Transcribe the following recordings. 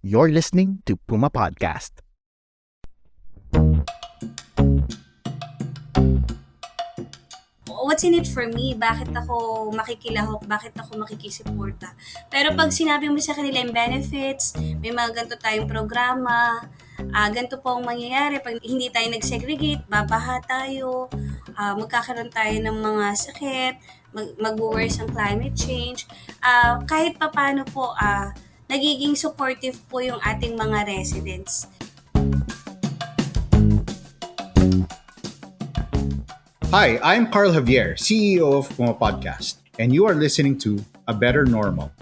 You're listening to Puma Podcast. What's in it for me? Bakit ako makikilahok? Bakit ako makikisuporta? Pero pag sinabi mo sa kanila yung benefits, may mga ganito tayong programa, ganito po ang mangyayari pag hindi tayo nag-segregate, babaha tayo, magkakaroon tayo ng mga sakit, mag-worse ang climate change. Kahit papano po, nagiging supportive po yung ating mga residents. Hi, I'm Carl Javier, CEO of Puma Podcast, and you are listening to A Better Normal.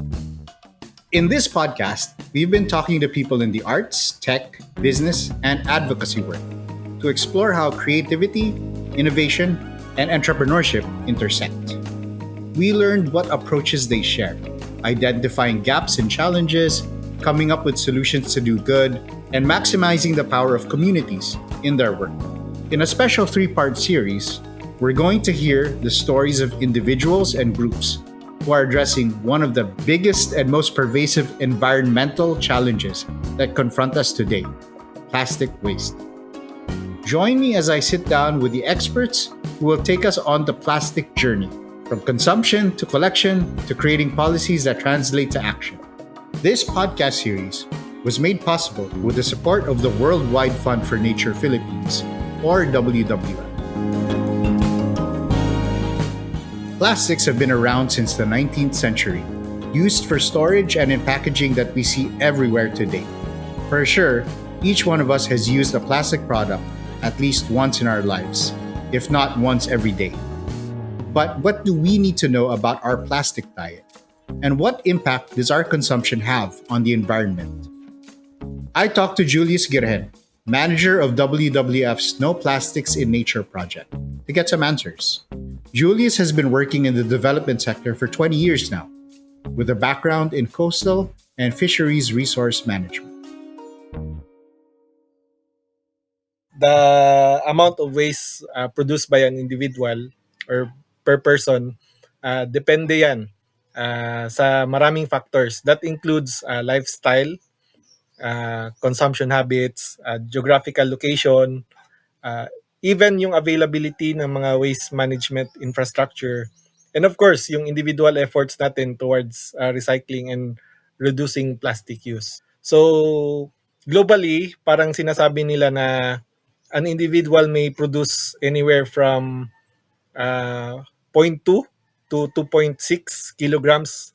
In this podcast, we've been talking to people in the arts, tech, business, and advocacy work to explore how creativity, innovation, and entrepreneurship intersect. We learned what approaches they share, identifying gaps and challenges, coming up with solutions to do good, and maximizing the power of communities in their work. In a special three-part series, we're going to hear the stories of individuals and groups who are addressing one of the biggest and most pervasive environmental challenges that confront us today: plastic waste. Join me as I sit down with the experts who will take us on the plastic journey, from consumption to collection to creating policies that translate to action. This podcast series was made possible with the support of the Worldwide Fund for Nature Philippines, or WWF. Plastics have been around since the 19th century, used for storage and in packaging that we see everywhere today. For sure, each one of us has used a plastic product at least once in our lives, if not once every day. But what do we need to know about our plastic diet? And what impact does our consumption have on the environment? I talked to Julius Girhen, manager of WWF's No Plastics in Nature project, to get some answers. Julius has been working in the development sector for 20 years now, with a background in coastal and fisheries resource management. The amount of waste produced by an individual or per person, depende yan sa maraming factors. That includes lifestyle, consumption habits, geographical location, even yung availability ng mga waste management infrastructure, and of course, yung individual efforts natin towards recycling and reducing plastic use. So, globally, parang sinasabi nila na an individual may produce anywhere from 0.2 to 2.6 kilograms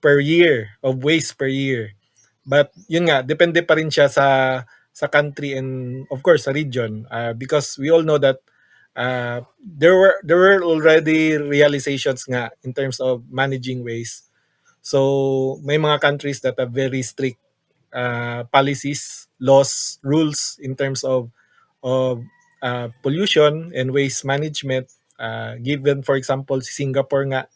per year of waste per year. But yun nga, depende pa rin siya sa country and of course sa region, because we all know that there were already realizations nga in terms of managing waste. So may mga countries that have very strict policies, laws, rules in terms of pollution and waste management. Given for example si Singapore nga,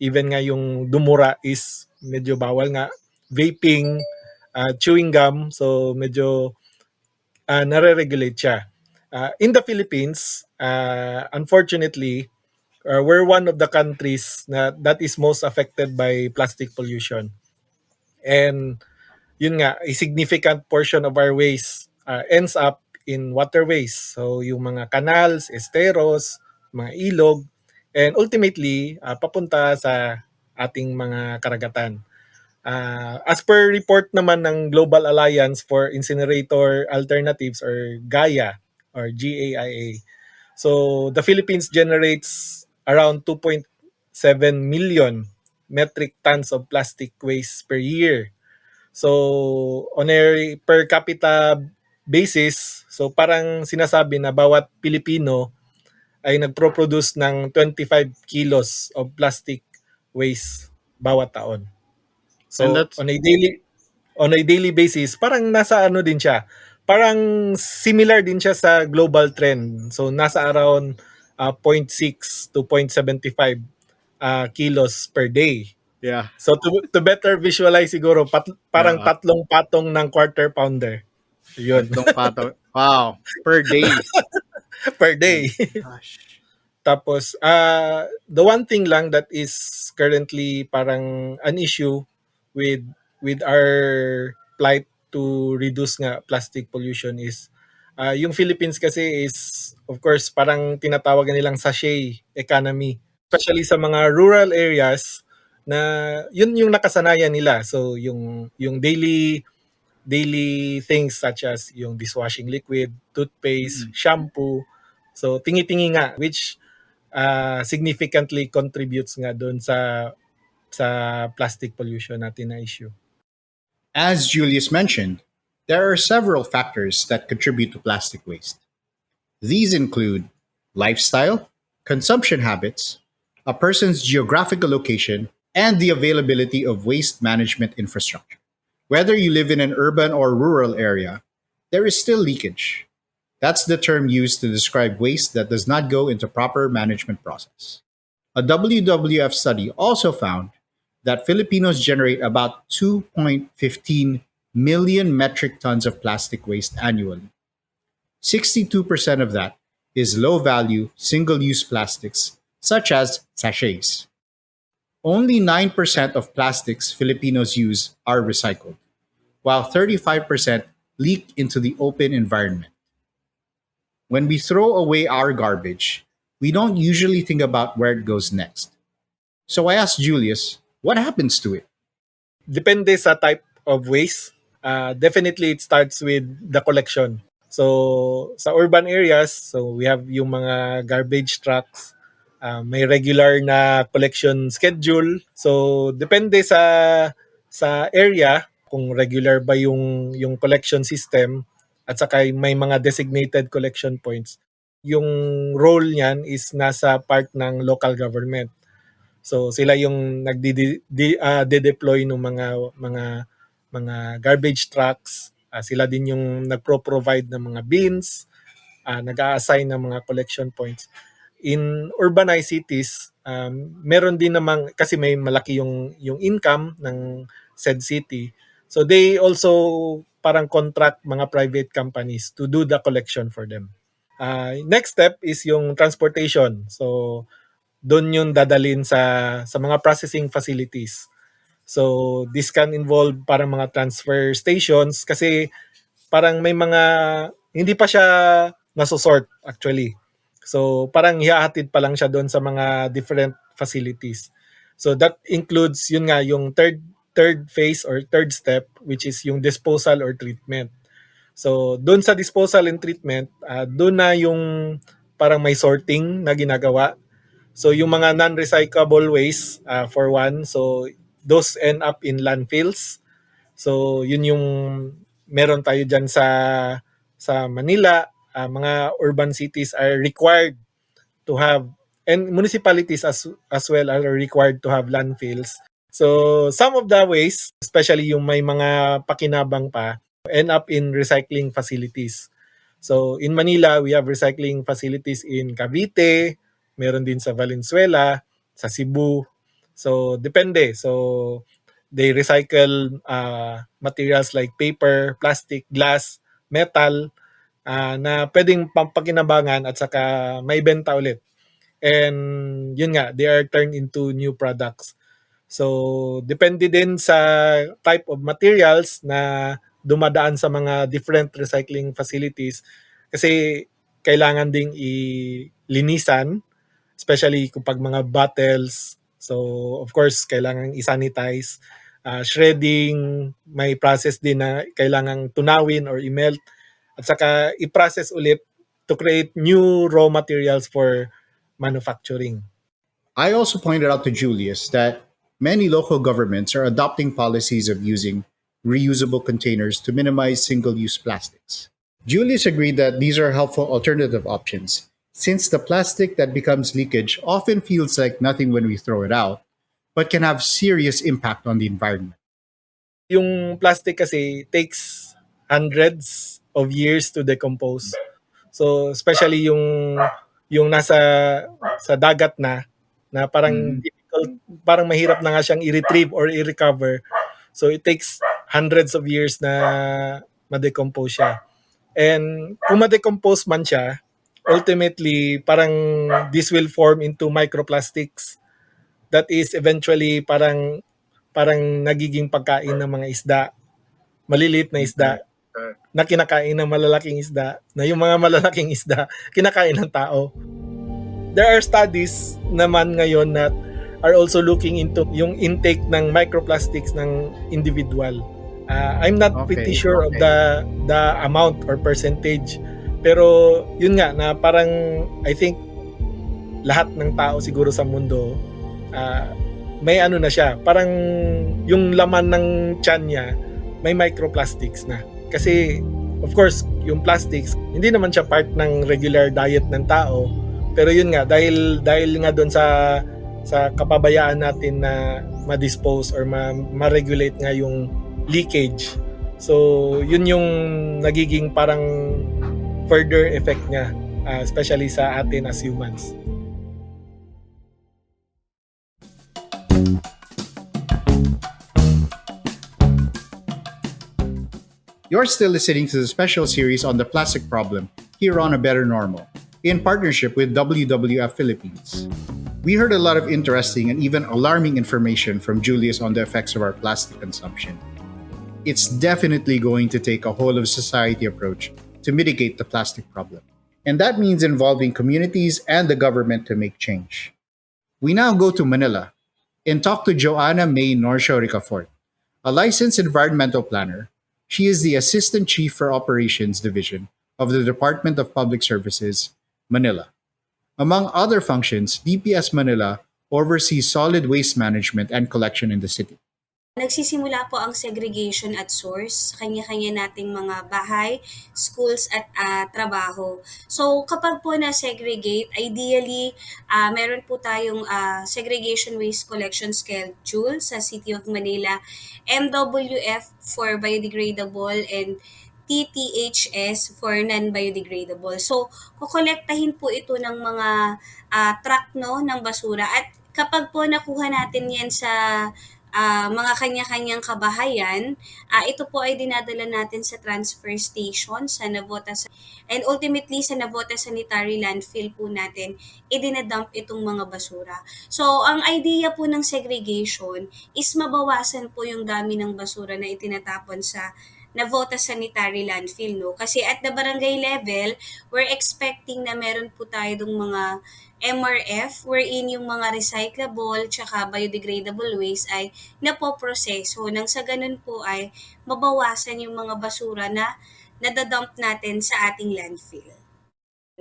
even nga yung dumura is medyo bawal nga, vaping, chewing gum, so medyo nare-regulate siya. In the Philippines, unfortunately, we're one of the countries that is most affected by plastic pollution. And yun nga, a significant portion of our waste ends up in waterways. So yung mga canals, esteros, mga ilog, and ultimately, papunta sa ating mga karagatan. As per report naman ng Global Alliance for Incinerator Alternatives or GAIA or GAIA. So the Philippines generates around 2.7 million metric tons of plastic waste per year. So on a per capita basis, so parang sinasabi na bawat Pilipino ay nagpro-produce ng 25 kilos of plastic waste bawat taon. So on a daily basis, parang nasa ano din siya. Parang similar din siya sa global trend. So nasa around 0.6 to 0.75 kilos per day. Yeah. So to better visualize siguro, parang Yeah. tatlong patong ng quarter pounder. Yun. Tatlong pato. Wow. Per day. Per day. Gosh. Tapos, the one thing lang that is currently parang an issue with our plight to reduce nga plastic pollution is yung Philippines kasi is of course parang tinatawag nilang sachet economy, especially sa mga rural areas na yun yung nakasanayan nila. So yung daily things such as yung dishwashing liquid, toothpaste, shampoo. So tingi-tingi nga which significantly contributes nga doon sa plastic pollution natin na issue. As Julius mentioned, there are several factors that contribute to plastic waste. These include lifestyle, consumption habits, a person's geographical location, and the availability of waste management infrastructure. Whether you live in an urban or rural area, there is still leakage. That's the term used to describe waste that does not go into proper management process. A WWF study also found that Filipinos generate about 2.15 million metric tons of plastic waste annually. 62% of that is low value, single use plastics, such as sachets. Only 9% of plastics Filipinos use are recycled, while 35% leak into the open environment. When we throw away our garbage, we don't usually think about where it goes next. So I asked Julius, what happens to it? Depende sa type of waste. Definitely it starts with the collection. So sa urban areas, so we have yung mga garbage trucks, may regular na collection schedule. So depende sa area kung regular ba yung collection system at saka may mga designated collection points. Yung role niyan is nasa part ng local government. So sila yung nagde-deploy ng mga garbage trucks. Sila din yung nagpro-provide ng mga bins, nag-a-assign ng mga collection points. In urbanized cities, meron din namang kasi may malaki yung income ng said city. So they also parang contract mga private companies to do the collection for them. Next step is yung transportation. So doon yung dadalhin sa mga processing facilities. So this can involve parang mga transfer stations kasi parang may mga hindi pa siya nasosort actually. So parang hihahatid pa lang siya doon sa mga different facilities. So that includes yun nga yung third phase or third step, which is yung disposal or treatment. So doon sa disposal and treatment, doon na yung parang may sorting na ginagawa. So yung mga non-recyclable waste, for one, so those end up in landfills. So yun yung meron tayo dyan sa Manila. Mga urban cities are required to have, and municipalities as well are required to have landfills. So some of the waste, especially yung may mga pakinabang pa, end up in recycling facilities. So in Manila, we have recycling facilities in Cavite, meron din sa Valenzuela, sa Cebu. So depende. So they recycle materials like paper, plastic, glass, metal na pwedeng pampakinabangan at saka may benta ulit. And yun nga, they are turned into new products. So depende din sa type of materials na dumadaan sa mga different recycling facilities kasi kailangan ding ilinisan, especially kapag mga bottles. So of course kailangan i-sanitize. Shredding, may process din na kailangang tunawin or i-melt at saka i-process ulit to create new raw materials for manufacturing. I also pointed out to Julius that many local governments are adopting policies of using reusable containers to minimize single-use plastics. Julius agreed that these are helpful alternative options, since the plastic that becomes leakage often feels like nothing when we throw it out, but can have serious impact on the environment. Yung plastic kasi takes hundreds of years to decompose. So especially yung nasa sa dagat na parang difficult, parang mahirap na nga siyang i-retrieve or i-recover. So it takes hundreds of years na ma-decompose siya. And kung ma-decompose man siya, ultimately parang this will form into microplastics that is eventually parang nagiging pagkain ng mga isda, maliliit na isda na kinakain ng malalaking isda, na yung mga malalaking isda kinakain ng tao. There are studies naman ngayon that are also looking into yung intake ng microplastics ng individual. I'm not pretty sure of the amount or percentage, pero yun nga na parang I think lahat ng tao siguro sa mundo may ano na siya, parang yung laman ng tiyan niya may microplastics na. Kasi of course, yung plastics hindi naman siya part ng regular diet ng tao, pero yun nga dahil nga doon sa kapabayaan natin na ma-dispose or ma-regulate nga yung leakage. So, yun yung nagiging parang further effect niya, especially sa atin as humans. You're still listening to the special series on the plastic problem here on A Better Normal, in partnership with WWF Philippines. We heard a lot of interesting and even alarming information from Julius on the effects of our plastic consumption. It's definitely going to take a whole of society approach to mitigate the plastic problem. And that means involving communities and the government to make change. We now go to Manila and talk to Joanna May Norsho Ricafort, a licensed environmental planner. She is the Assistant Chief for Operations Division of the Department of Public Services, Manila. Among other functions, DPS Manila oversees solid waste management and collection in the city. Nagsisimula po ang segregation at source sa kanya-kanya nating mga bahay, schools at trabaho. So kapag po na-segregate, ideally meron po tayong segregation waste collection schedule sa City of Manila, MWF for biodegradable and TTHS for non-biodegradable. So kukolektahin po ito ng mga truck ng basura, at kapag po nakuha natin yan sa mga kanya-kanyang kabahayan, ito po ay dinadala natin sa transfer station sa Navota, and ultimately sa Navota Sanitary Landfill po natin idinadump itong mga basura. So ang idea po ng segregation is mabawasan po yung dami ng basura na itinatapon sa Navota Sanitary Landfill, no? Kasi at the barangay level, we're expecting na meron po tayo dong mga MRF wherein yung mga recyclable tsaka biodegradable waste ay napoproseso, nang sa ganun po ay mabawasan yung mga basura na nadadump natin sa ating landfill.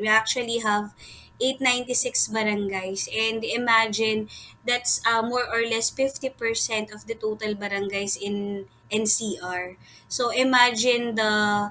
We actually have 896 barangays, and imagine that's more or less 50% of the total barangays in NCR. So imagine the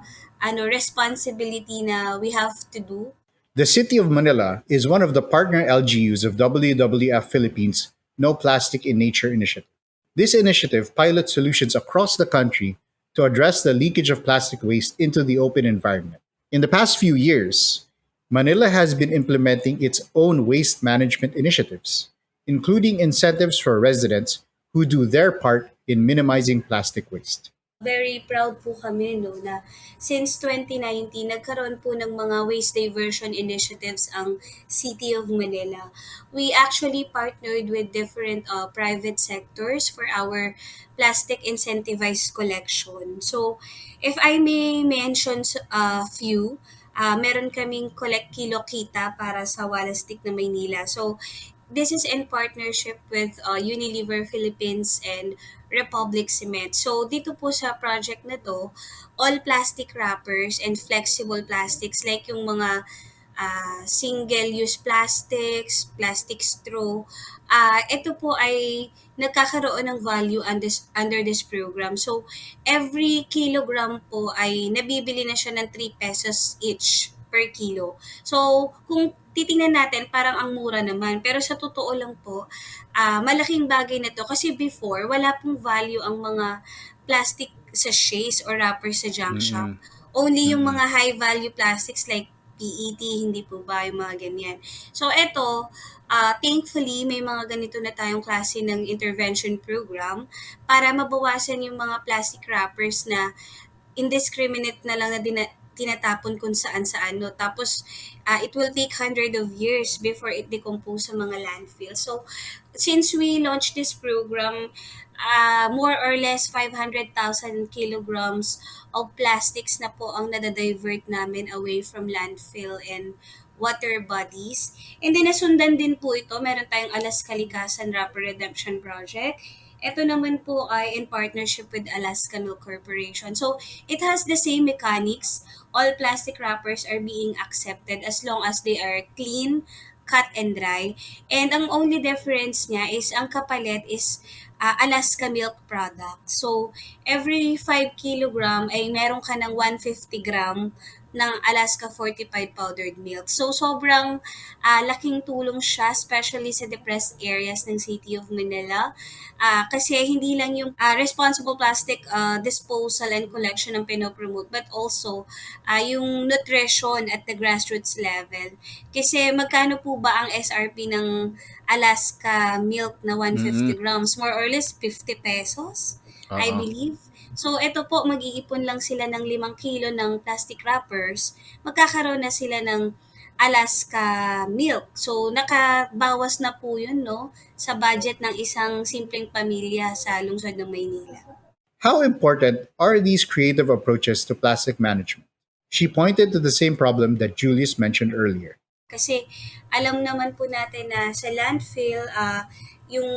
responsibility na we have to do. The City of Manila is one of the partner LGUs of WWF Philippines' No Plastic in Nature initiative. This initiative pilots solutions across the country to address the leakage of plastic waste into the open environment. In the past few years, Manila has been implementing its own waste management initiatives, including incentives for residents who do their part in minimizing plastic waste. Very proud po kami na since 2019 nagkaroon po ng mga waste diversion initiatives ang City of Manila. We actually partnered with different private sectors for our plastic incentivized collection. So if I may mention a few, meron kaming Collect Kilo Kita para sa Walastik na Maynila. So this is in partnership with Unilever Philippines and Republic Cement. So dito po sa project na to, all plastic wrappers and flexible plastics like yung mga single-use plastics, plastic straw, ito po ay nagkakaroon ng value under this program. So every kilogram po ay nabibili na siya ng 3 pesos each per kilo. So kung titingnan natin, parang ang mura naman. Pero sa totoo lang po, malaking bagay na to. Kasi before, wala pong value ang mga plastic sachets or wrappers sa junk shop. Only yung mga high-value plastics like PET, hindi po ba yung mga ganyan. So eto, thankfully, may mga ganito na tayong klase ng intervention program para mabawasan yung mga plastic wrappers na indiscriminate na lang na tinatapon kung saan-saan, no? Tapos, it will take hundred of years before it decompose sa mga landfill. So, since we launched this program, more or less 500,000 kilograms of plastics na po ang nadadivert namin away from landfill and water bodies. And then nasundan din po ito, meron tayong Alas Kalikasan Wrapper Redemption Project. Ito naman po ay in partnership with Alaska Milk Corporation. So, it has the same mechanics. All plastic wrappers are being accepted as long as they are clean, cut and dry. And ang only difference niya is ang kapalit is Alaska milk product. So, every 5 kilogram ay meron ka ng 150 gram ng Alaska fortified powdered milk. So, sobrang laking tulong siya, especially sa depressed areas ng City of Manila. Kasi hindi lang yung responsible plastic disposal and collection ang pinopromote, but also yung nutrition at the grassroots level. Kasi magkano po ba ang SRP ng Alaska milk na 150 grams? More or less 50 pesos, I believe. So, ito po, mag-iipon lang sila ng 5 kilo ng plastic wrappers. Magkakaroon na sila ng Alaska milk. So, nakabawas na po yun, no, sa budget ng isang simpleng pamilya sa lungsod ng Maynila. How important are these creative approaches to plastic management? She pointed to the same problem that Julius mentioned earlier. Kasi alam naman po natin na sa landfill, yung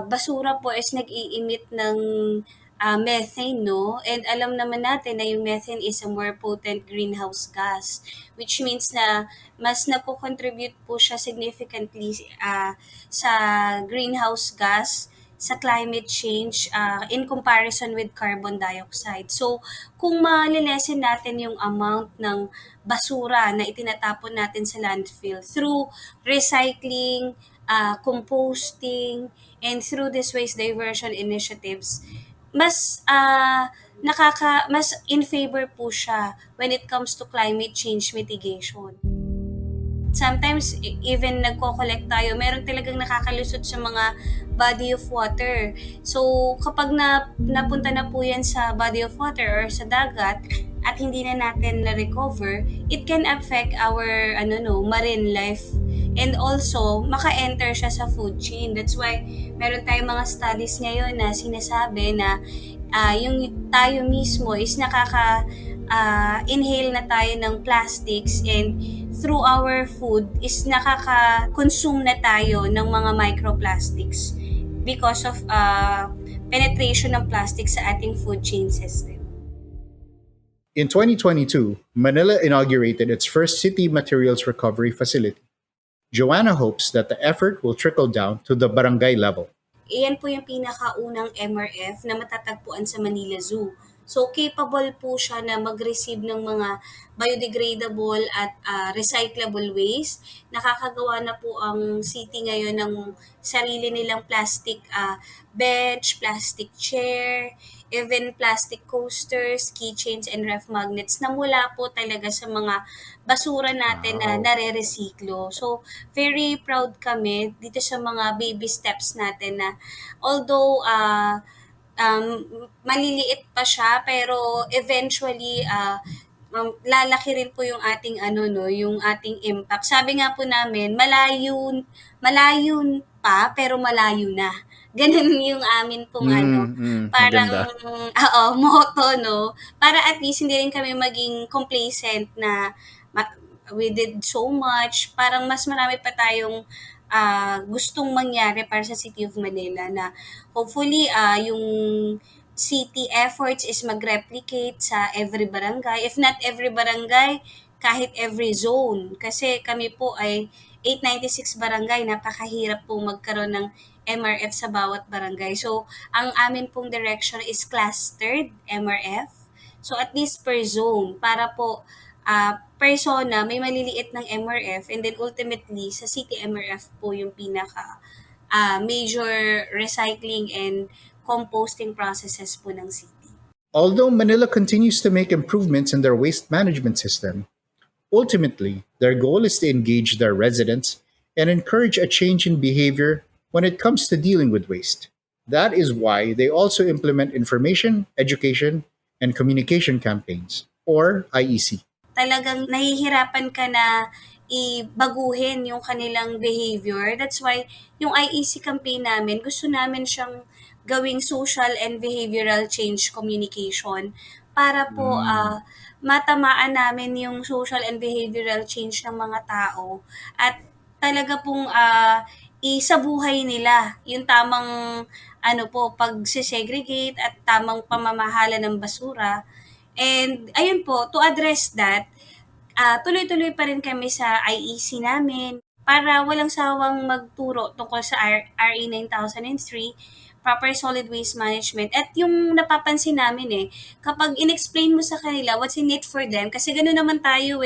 basura po is nag-i-emit ng methane, no? And alam naman natin na yung methane is a more potent greenhouse gas, which means na mas nagko-contribute po siya significantly sa greenhouse gas sa climate change in comparison with carbon dioxide. So, kung malilesen natin yung amount ng basura na itinatapon natin sa landfill through recycling, composting, and through this waste diversion initiatives, mas mas in favor po siya when it comes to climate change mitigation. Sometimes, even nagko-collect tayo, meron talagang nakakalusot sa mga body of water. So, kapag napunta na po yan sa body of water or sa dagat, at hindi na natin na-recover, it can affect our marine life. And also, maka-enter siya sa food chain. That's why, meron tayong mga studies ngayon na sinasabi na yung tayo mismo is inhale na tayo ng plastics, and through our food is nakaka-consume na tayo ng mga microplastics because of penetration ng plastic sa ating food chain system. In 2022, Manila inaugurated its first city materials recovery facility. Joanna hopes that the effort will trickle down to the barangay level. Iyan po yung pinakaunang MRF na matatagpuan sa Manila Zoo. So, capable po siya na mag-receive ng mga biodegradable at recyclable waste. Nakakagawa na po ang city ngayon ng sarili nilang plastic bench, plastic chair, even plastic coasters, keychains, and ref magnets na mula po talaga sa mga basura natin na nare-resiklo. So, very proud kami dito sa mga baby steps natin na although maliliit pa siya, pero eventually lalaki rin po yung ating yung ating impact. Sabi nga po namin, malayo pa pero malayo na. Ganun yung amin pong parang motto, no? Para at least hindi rin kami maging complacent na we did so much. Parang mas marami pa tayong gustong mangyari para sa City of Manila na hopefully yung city efforts is mag-replicate sa every barangay. If not every barangay, kahit every zone. Kasi kami po ay 896 barangay, napakahirap po magkaroon ng MRF sa bawat barangay. So, ang amin pong direction is clustered MRF. So, at least per zone, para po persona may maliliit ng MRF, and then ultimately sa city MRF po yung pinaka major recycling and composting processes po ng city. Although Manila continues to make improvements in their waste management system, ultimately, their goal is to engage their residents and encourage a change in behavior when it comes to dealing with waste. That is why they also implement information, education, and communication campaigns or IEC. Talagang nahihirapan ka na baguhin yung kanilang behavior. That's why yung IEC campaign namin, gusto namin siyang gawing social and behavioral change communication para po matamaan namin yung social and behavioral change ng mga tao at talaga pong isabuhay nila yung tamang pag-segregate at tamang pamamahala ng basura. And ayun po, to address that, tuloy-tuloy pa rin kami sa IEC namin para walang sawang magturo tungkol sa RA 9003, proper solid waste management. At yung napapansin namin kapag in-explain mo sa kanila what's in it for them, kasi gano'n naman tayo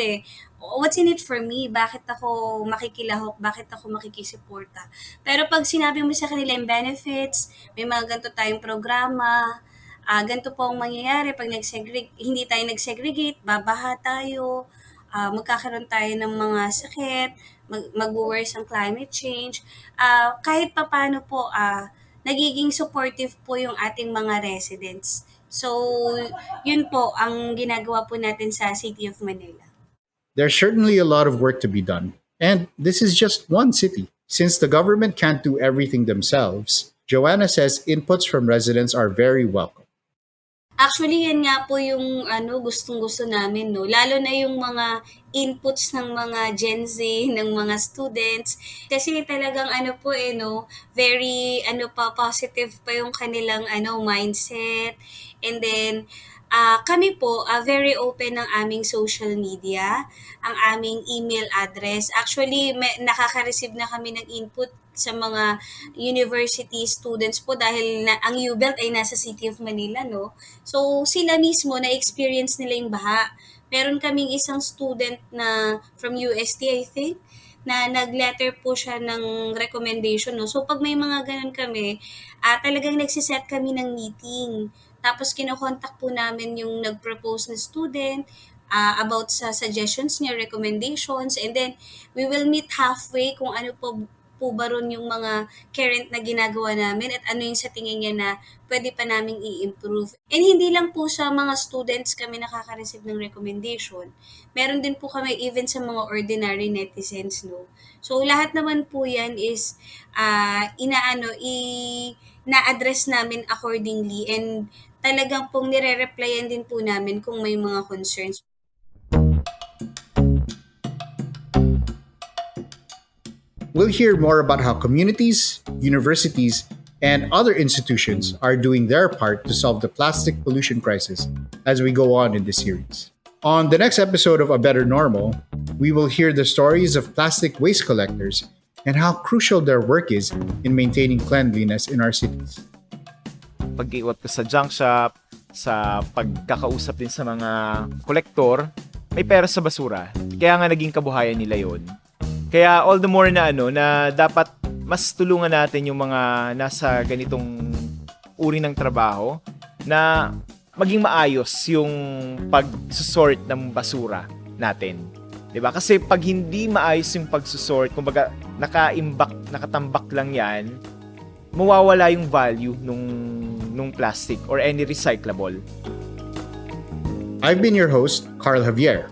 what's in it for me? Bakit ako makikilahok? Bakit ako makikisuporta? Pero pag sinabi mo sa kanila yung benefits, may mga ganito tayong programa, ganito po ang mangyayari pag hindi tayo nag-segregate, babaha tayo, magkakaroon tayo ng mga sakit, mag-worse ang climate change. Kahit papano po, nagiging supportive po yung ating mga residents. So, yun po ang ginagawa po natin sa City of Manila. There's certainly a lot of work to be done. And this is just one city. Since the government can't do everything themselves, Joanna says inputs from residents are very welcome. Actually, yan nga po yung gustong-gusto namin, no? Lalo na yung mga inputs ng mga Gen Z, ng mga students. Kasi talagang very positive pa yung kanilang mindset. And then, kami po, very open ng aming social media, ang aming email address. Actually, nakaka-receive na kami ng input sa mga university students po dahil ang UBELT ay nasa City of Manila, no? So, sila mismo na-experience nila yung baha. Meron kaming isang student na from UST, I think, na nag-letter po siya ng recommendation, no? So, pag may mga ganun kami, talagang nagsiset kami ng meeting. Tapos, kinokontak po namin yung nag-propose na student, about sa suggestions niya, recommendations, and then we will meet halfway kung ano po ba ron yung mga current na ginagawa namin at ano yung sa tingin niya na pwede pa naming i-improve. And hindi lang po sa mga students kami nakaka-receive ng recommendation. Meron din po kami even sa mga ordinary netizens, no? So, lahat naman po yan is na-address namin accordingly and talagang pong nire-replyan din po namin kung may mga concerns. We'll hear more about how communities, universities, and other institutions are doing their part to solve the plastic pollution crisis as we go on in this series. On the next episode of A Better Normal, we will hear the stories of plastic waste collectors and how crucial their work is in maintaining cleanliness in our cities. Pag-iwat ko sa junk shop, sa pagkakausap din sa mga kolektor, may pera sa basura. Kaya nga naging kabuhayan nila yon. Kaya all the more na na dapat mas tulungan natin yung mga nasa ganitong uri ng trabaho na maging maayos yung pag-sort ng basura natin. 'Di ba? Kasi pag hindi maayos yung pag-sort, kumbaga nakatambak lang 'yan, mawawala yung value nung plastic or any recyclable. I've been your host, Carl Javier,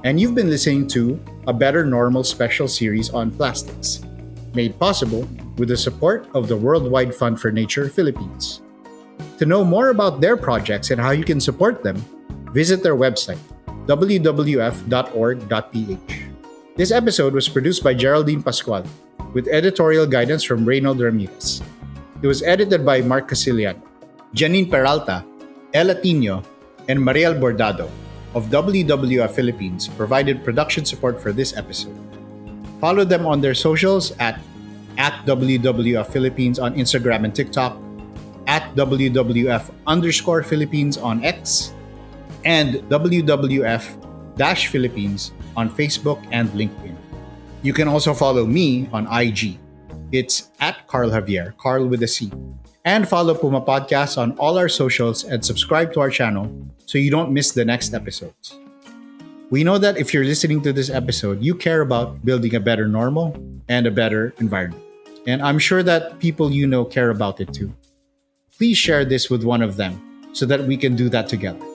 and you've been listening to A Better Normal special series on plastics, made possible with the support of the Worldwide Fund for Nature Philippines. To know more about their projects and how you can support them, visit their website, wwf.org.ph. This episode was produced by Geraldine Pascual, with editorial guidance from Reynald Ramirez. It was edited by Mark Casiliano. Janine Peralta, Ella Tino, and Mariel Bordado of WWF Philippines provided production support for this episode. Follow them on their socials at WWF Philippines on Instagram and TikTok, at WWF_Philippines on X, and WWF-Philippines on Facebook and LinkedIn. You can also follow me on IG. It's at Carl Javier, Carl with a C. And follow Puma Podcast on all our socials and subscribe to our channel so you don't miss the next episodes. We know that if you're listening to this episode, you care about building a better normal and a better environment. And I'm sure that people you know care about it too. Please share this with one of them so that we can do that together.